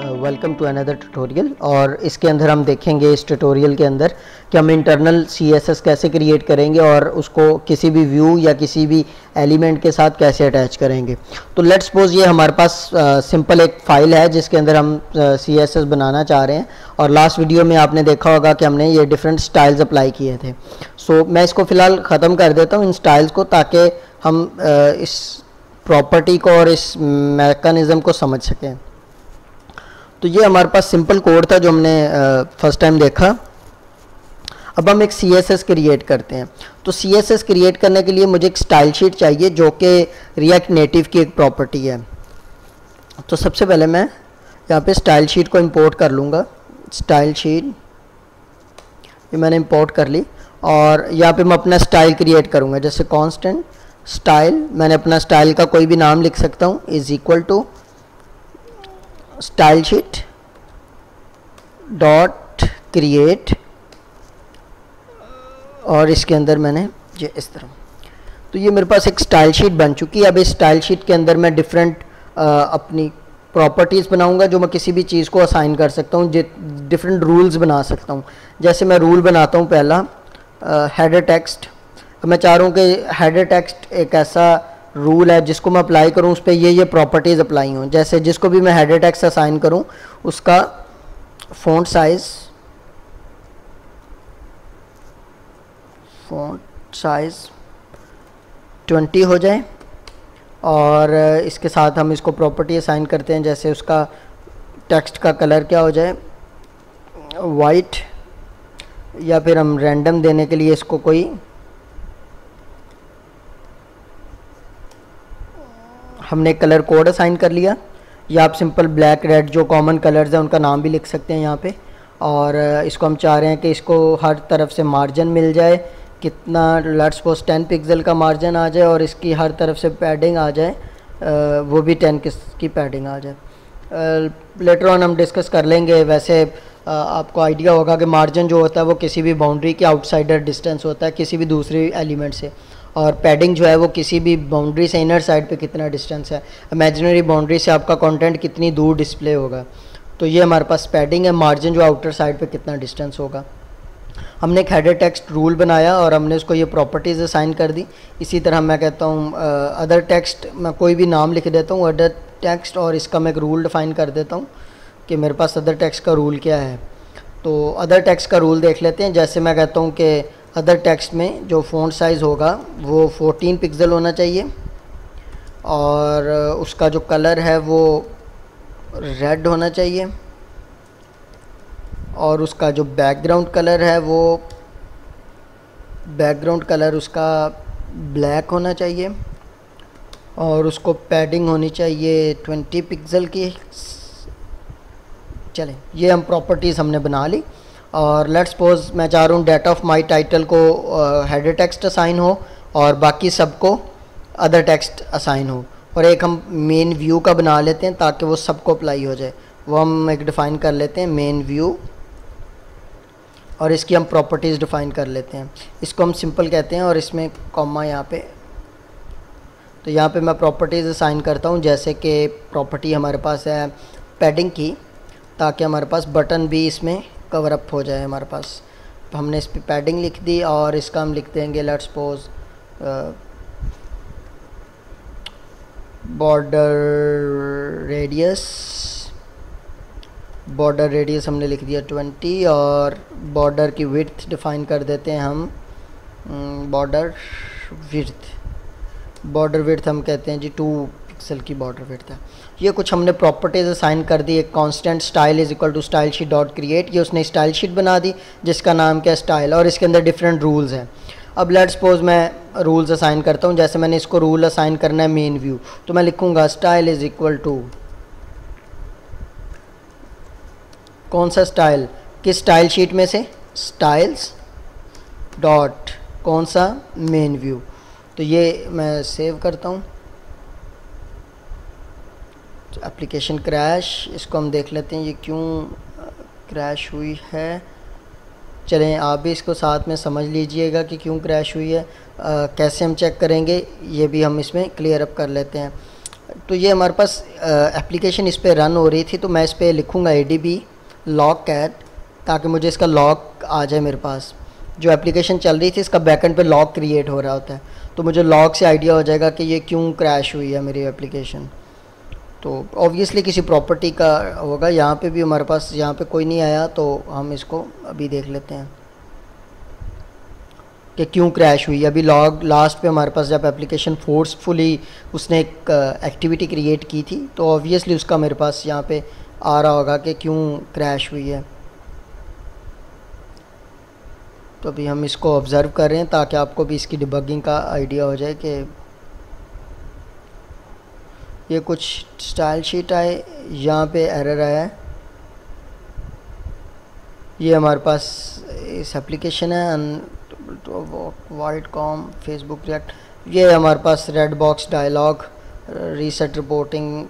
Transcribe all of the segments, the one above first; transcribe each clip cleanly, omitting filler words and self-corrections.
Welcome to another tutorial. और इसके अंदर हम देखेंगे इस ट्यूटोरियल के अंदर कि हम इंटरनल CSS कैसे क्रिएट करेंगे और उसको किसी भी व्यू या किसी भी एलिमेंट के साथ कैसे अटैच करेंगे। तो लेट्स सपोज ये हमारे पास सिंपल एक फ़ाइल है जिसके अंदर हम CSS बनाना चाह रहे हैं, और लास्ट वीडियो में आपने देखा होगा कि हमने ये डिफरेंट स्टाइल्स अप्लाई किए थे। सो मैं इसको फ़िलहाल ख़त्म कर देता हूँ इन स्टाइल्स को, ताकि हम इस प्रॉपर्टी को और इस मैकेनिज़्म को समझ सकें। तो ये हमारे पास सिंपल कोड था जो हमने फर्स्ट टाइम देखा। अब हम एक CSS क्रिएट करते हैं। तो CSS क्रिएट करने के लिए मुझे एक स्टाइल शीट चाहिए जो कि रिएक्ट नेटिव की एक प्रॉपर्टी है। तो सबसे पहले मैं यहाँ पे स्टाइल शीट को इंपोर्ट कर लूँगा। स्टाइल शीट ये मैंने इंपोर्ट कर ली, और यहाँ पे मैं अपना स्टाइल क्रिएट करूँगा। जैसे कांस्टेंट स्टाइल, मैंने अपना स्टाइल का कोई भी नाम लिख सकता हूँ, is equal to style sheet dot create, और इसके अंदर मैंने ये इस तरह। तो ये मेरे पास एक स्टाइल शीट बन चुकी है। अब इस स्टाइल शीट के अंदर मैं डिफरेंट अपनी प्रॉपर्टीज़ बनाऊंगा जो मैं किसी भी चीज़ को असाइन कर सकता हूँ, डिफरेंट रूल्स बना सकता हूँ। जैसे मैं रूल बनाता हूँ पहला, हेडर टेक्स्ट। मैं चाह रहा हूँ कि हेडर टेक्स्ट एक ऐसा रूल है जिसको मैं अप्लाई करूँ, उस पर ये प्रॉपर्टीज़ अप्लाई हों। जैसे जिसको भी मैं हेडर टेक्स्ट असाइन करूँ उसका फ़ॉन्ट साइज़ 20 हो जाए, और इसके साथ हम इसको प्रॉपर्टी असाइन करते हैं। जैसे उसका टेक्स्ट का कलर क्या हो जाए, वाइट, या फिर हम रैंडम देने के लिए इसको कोई हमने कलर कोड असाइन कर लिया, या आप सिंपल ब्लैक रेड जो कॉमन कलर्स हैं उनका नाम भी लिख सकते हैं यहाँ पे। और इसको हम चाह रहे हैं कि इसको हर तरफ से मार्जिन मिल जाए, कितना, लेट्स सपोज 10 पिक्सल का मार्जिन आ जाए, और इसकी हर तरफ से पैडिंग आ जाए, वो भी 10 की पैडिंग आ जाए। लेटर ऑन हम डिस्कस कर लेंगे। वैसे आपको आइडिया होगा कि मार्जिन जो होता है वो किसी भी बाउंड्री के आउटसाइडर डिस्टेंस होता है किसी भी दूसरी एलिमेंट से, और पैडिंग जो है वो किसी भी बाउंड्री से इनर साइड पे कितना डिस्टेंस है, इमेजिनरी बाउंड्री से आपका कंटेंट कितनी दूर डिस्प्ले होगा। तो ये हमारे पास पैडिंग है, मार्जिन जो आउटर साइड पे कितना डिस्टेंस होगा। हमने एक हेडर टेक्स्ट रूल बनाया और हमने उसको ये प्रॉपर्टीज़ असाइन कर दी। इसी तरह मैं कहता हूँ अदर टेक्स्ट, मैं कोई भी नाम लिख देता हूँ अदर टेक्स्ट, और इसका मैं एक रूल डिफ़ाइन कर देता हूँ कि मेरे पास अदर टेक्स्ट का रूल क्या है। तो अदर टेक्स्ट का रूल देख लेते हैं। जैसे मैं कहता हूँ कि अदर टेक्स्ट में जो फ़ॉन्ट साइज़ होगा वो 14 पिक्सल होना चाहिए, और उसका जो कलर है वो रेड होना चाहिए, और उसका जो बैकग्राउंड कलर है वो बैकग्राउंड कलर उसका ब्लैक होना चाहिए, और उसको पैडिंग होनी चाहिए 20 पिक्सल की। चलें, ये हम प्रॉपर्टीज़ हमने बना ली। और लेट्स सपोज मैं चाह रहा हूँ डेट ऑफ माई टाइटल को हेडर टेक्स्ट असाइन हो और बाकी सबको अदर टेक्स्ट असाइन हो, और एक हम मेन व्यू का बना लेते हैं ताकि वो सबको अप्लाई हो जाए। वो हम एक डिफ़ाइन कर लेते हैं मेन व्यू, और इसकी हम प्रॉपर्टीज़ डिफ़ाइन कर लेते हैं। इसको हम सिंपल कहते हैं, और इसमें कॉमा यहाँ पे। तो यहाँ पे मैं प्रॉपर्टीज़ असाइन करता हूँ, जैसे कि प्रॉपर्टी हमारे पास है पैडिंग की, ताकि हमारे पास बटन भी इसमें कवर अप हो जाए हमारे पास। तो हमने इस पर पैडिंग लिख दी, और इसका हम लिख देंगे लेट्स सपोज बॉर्डर रेडियस हमने लिख दिया 20, और बॉर्डर की विड्थ डिफ़ाइन कर देते हैं हम बॉर्डर विड्थ हम कहते हैं जी 2 पिक्सल की बॉर्डर विड्थ है। ये कुछ हमने प्रॉपर्टीज़ असाइन कर दी। एक constant style is equal to style sheet dot create, ये उसने स्टाइल शीट बना दी जिसका नाम क्या है स्टाइल, और इसके अंदर डिफरेंट रूल्स हैं। अब लेट्स सपोज मैं रूल्स असाइन करता हूँ। जैसे मैंने इसको रूल असाइन करना है मेन व्यू, तो मैं लिखूँगा स्टाइल इज़ इक्वल टू कौन सा स्टाइल, किस स्टाइल शीट में से, स्टाइल्स डॉट कौन सा, मेन व्यू। तो ये मैं सेव करता हूँ। एप्लीकेशन क्रैश, इसको हम देख लेते हैं ये क्यों क्रैश हुई है। चलें, आप भी इसको साथ में समझ लीजिएगा कि क्यों क्रैश हुई है। कैसे हम चेक करेंगे ये भी हम इसमें क्लियर अप कर लेते हैं। तो ये हमारे पास एप्लीकेशन इस पर रन हो रही थी, तो मैं इस पर लिखूँगा ADB लॉग कैट, ताकि मुझे इसका लॉग आ जाए मेरे पास। जो एप्लीकेशन चल रही थी इसका बैकएंड पे लॉग क्रिएट हो रहा होता है, तो मुझे लॉग से आइडिया हो जाएगा कि ये क्यों क्रैश हुई है मेरी एप्लीकेशन। तो ऑब्वियसली किसी प्रॉपर्टी का होगा। यहाँ पे भी हमारे पास यहाँ पे कोई नहीं आया, तो हम इसको अभी देख लेते हैं कि क्यों क्रैश हुई। अभी लॉग लास्ट पे हमारे पास जब एप्लीकेशन फोर्सफुली उसने एक एक्टिविटी क्रिएट की थी, तो ऑब्वियसली उसका मेरे पास यहाँ पे आ रहा होगा कि क्यों क्रैश हुई है। तो अभी हम इसको ऑब्ज़र्व कर रहे हैं ताकि आपको भी इसकी डिबगिंग का आइडिया हो जाए कि ये कुछ स्टाइल शीट आए, यहाँ पे एरर आया है। ये हमारे पास इस एप्लीकेशन है वाइट कॉम फेसबुक रिएक्ट। ये हमारे पास red box dialog reset reporting,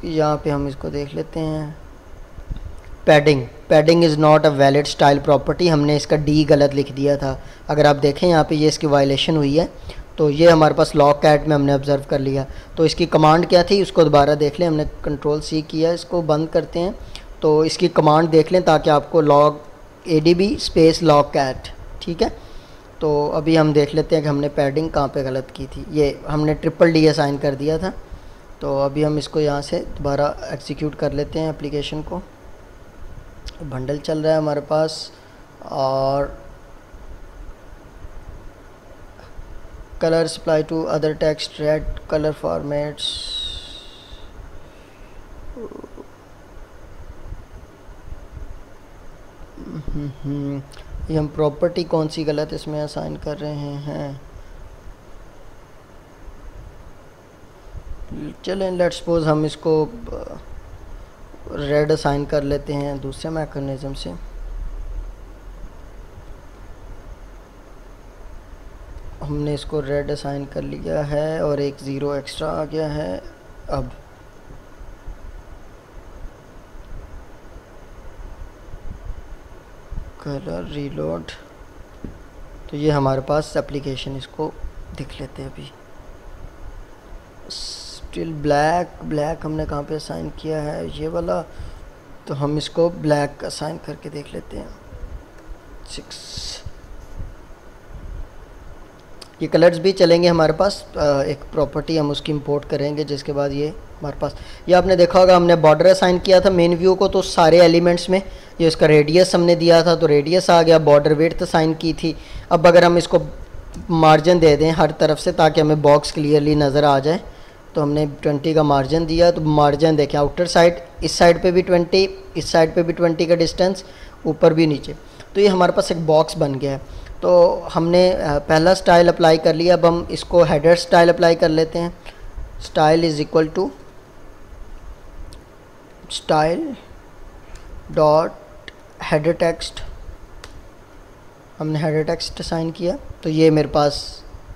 यहाँ पे हम इसको देख लेते हैं। Padding is not a valid style property, हमने इसका डी गलत लिख दिया था। अगर आप देखें यहाँ पे ये इसकी वायलेशन हुई है, तो ये हमारे पास लॉग कैट में हमने ऑब्ज़र्व कर लिया। तो इसकी कमांड क्या थी उसको दोबारा देख लें, हमने Ctrl+C किया, इसको बंद करते हैं। तो इसकी कमांड देख लें ताकि आपको log ADB space logcat, ठीक है। तो अभी हम देख लेते हैं कि हमने पैडिंग कहाँ पे गलत की थी। ये हमने DDD असाइन कर दिया था। तो अभी हम इसको यहाँ से दोबारा एग्जीक्यूट कर लेते हैं एप्लीकेशन को। बंडल चल रहा है हमारे पास, और colour supply to other text red colour formats. ये हम प्रॉपर्टी कौन सी गलत इसमें असाइन कर रहे हैं। चलें लेट्स सपोज हम इसको रेड असाइन कर लेते हैं दूसरे मैकेनिज्म से। हमने इसको रेड असाइन कर लिया है और एक ज़ीरो एक्स्ट्रा आ गया है। अब कलर रीलोड, तो ये हमारे पास एप्लीकेशन, इसको देख लेते हैं। अभी स्टिल ब्लैक हमने कहाँ पे असाइन किया है, ये वाला, तो हम इसको ब्लैक असाइन करके देख लेते हैं 6। ये कलर्स भी चलेंगे हमारे पास। एक प्रॉपर्टी हम उसकी इंपोर्ट करेंगे, जिसके बाद ये हमारे पास, ये आपने देखा होगा हमने बॉर्डर असाइन किया था मेन व्यू को, तो सारे एलिमेंट्स में ये इसका रेडियस हमने दिया था, तो रेडियस आ गया। बॉर्डर विड्थ असाइन की थी। अब अगर हम इसको मार्जिन दे दें हर तरफ से ताकि हमें बॉक्स क्लियरली नज़र आ जाए, तो हमने 20 का मार्जिन दिया। तो मार्जिन देखें, आउटर साइड, इस साइड पे भी 20, इस साइड पे भी 20 का डिस्टेंस, ऊपर भी नीचे। तो ये हमारे पास एक बॉक्स बन गया है। तो हमने पहला स्टाइल अप्लाई कर लिया। अब हम इसको हेडर स्टाइल अप्लाई कर लेते हैं। Style is equal to style dot header text. हमने हेडर टेक्स्ट असाइन किया, तो ये मेरे पास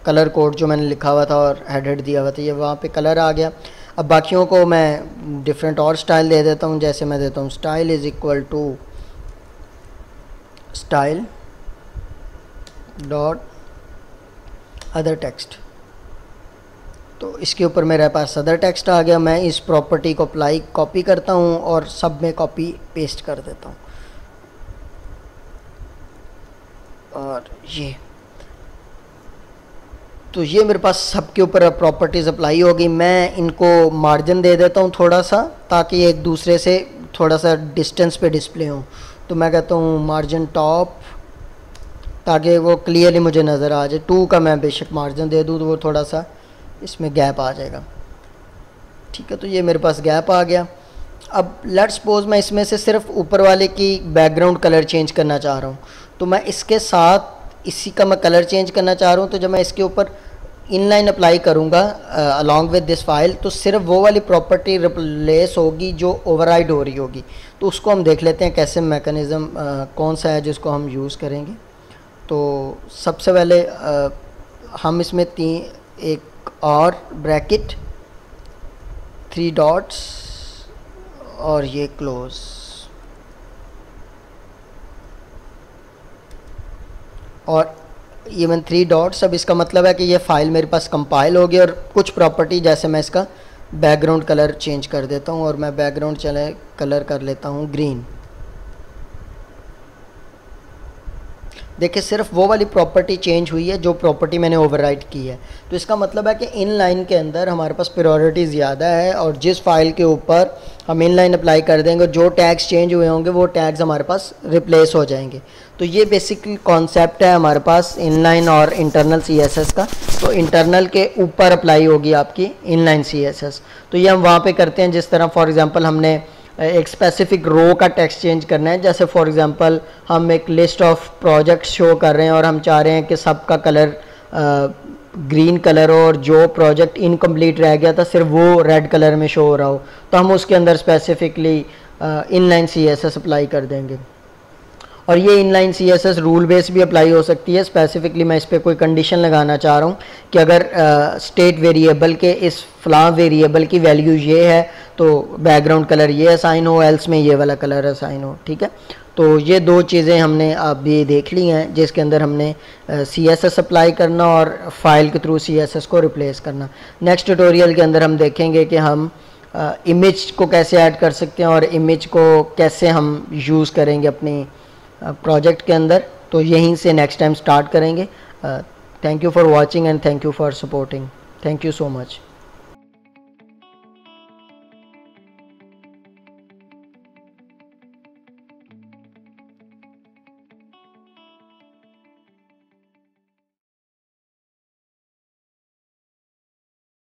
कलर कोड जो मैंने लिखा हुआ था और हेडर दिया हुआ था, ये वहाँ पे कलर आ गया। अब बाकियों को मैं डिफरेंट और स्टाइल दे देता हूँ। जैसे मैं देता हूँ style is equal to style dot other text. तो इसके ऊपर मेरे पास अदर टेक्स्ट आ गया। मैं इस प्रॉपर्टी को अप्लाई कॉपी करता हूँ और सब में कॉपी पेस्ट कर देता हूँ। और ये, तो ये मेरे पास सबके ऊपर प्रॉपर्टीज़ अप्लाई होगी। मैं इनको मार्जिन दे देता हूँ थोड़ा सा, ताकि एक दूसरे से थोड़ा सा डिस्टेंस पे डिस्प्ले हो। तो मैं कहता हूँ मार्जिन टॉप, ताकि वो क्लियरली मुझे नज़र आ जाए। 2 का मैं बेशक मार्जिन दे दूँ तो वो थोड़ा सा इसमें गैप आ जाएगा, ठीक है। तो ये मेरे पास गैप आ गया। अब लेट्स सपोज मैं इसमें से सिर्फ ऊपर वाले की बैकग्राउंड कलर चेंज करना चाह रहा हूँ, तो मैं इसके साथ इसी का मैं कलर चेंज करना चाह रहा हूँ। तो जब मैं इसके ऊपर इनलाइन अप्लाई करूँगा अलॉन्ग विद दिस फाइल, तो सिर्फ वो वाली प्रॉपर्टी रिप्लेस होगी जो ओवरराइड हो रही होगी। तो उसको हम देख लेते हैं कैसे मैकेनिज़्म कौन सा है जिसको हम यूज़ करेंगे। तो सबसे पहले हम इसमें एक और ब्रैकेट, 3 डॉट्स और ये क्लोज, और इवन 3 डॉट्स। अब इसका मतलब है कि ये फ़ाइल मेरे पास कंपाइल होगी और कुछ प्रॉपर्टी, जैसे मैं इसका बैकग्राउंड कलर चेंज कर देता हूँ और मैं बैकग्राउंड चले कलर कर लेता हूँ ग्रीन। देखिए सिर्फ वो वाली प्रॉपर्टी चेंज हुई है जो प्रॉपर्टी मैंने ओवरराइट की है। तो इसका मतलब है कि इन लाइन के अंदर हमारे पास प्रायोरिटी ज़्यादा है और जिस फाइल के ऊपर हम इन लाइन अप्लाई कर देंगे, जो टैग्स चेंज हुए होंगे वो टैग्स हमारे पास रिप्लेस हो जाएंगे। तो ये बेसिकली कॉन्सेप्ट है हमारे पास इन लाइन और इंटरनल CSS का। तो इंटरनल के ऊपर अप्लाई होगी आपकी इन लाइन CSS। तो ये हम वहाँ पे करते हैं, जिस तरह फॉर एग्जांपल हमने एक स्पेसिफिक रो का टेक्स्ट चेंज करना है। जैसे फॉर एग्जांपल हम एक लिस्ट ऑफ प्रोजेक्ट्स शो कर रहे हैं और हम चाह रहे हैं कि सबका कलर ग्रीन कलर हो और जो प्रोजेक्ट इनकम्प्लीट रह गया था सिर्फ वो रेड कलर में शो हो रहा हो, तो हम उसके अंदर स्पेसिफिकली इनलाइन CSS अप्लाई कर देंगे। और ये इनलाइन CSS रूल बेस भी अप्लाई हो सकती है। स्पेसिफिकली मैं इस पर कोई कंडीशन लगाना चाह रहा हूँ कि अगर स्टेट वेरिएबल के इस फ्ला वेरिएबल की वैल्यू ये है तो बैकग्राउंड कलर ये असाइन हो, एल्स में ये वाला कलर असाइन हो। ठीक है, तो ये दो चीज़ें हमने अभी देख ली हैं जिसके अंदर हमने CSS अप्लाई करना और फाइल के थ्रू CSS को रिप्लेस करना। नेक्स्ट ट्यूटोरियल के अंदर हम देखेंगे कि हम इमेज को कैसे ऐड कर सकते हैं और इमेज को कैसे हम यूज़ करेंगे अपनी प्रोजेक्ट के अंदर। तो यहीं से नेक्स्ट टाइम स्टार्ट करेंगे। Thank you for watching and thank you for supporting. Thank you so much.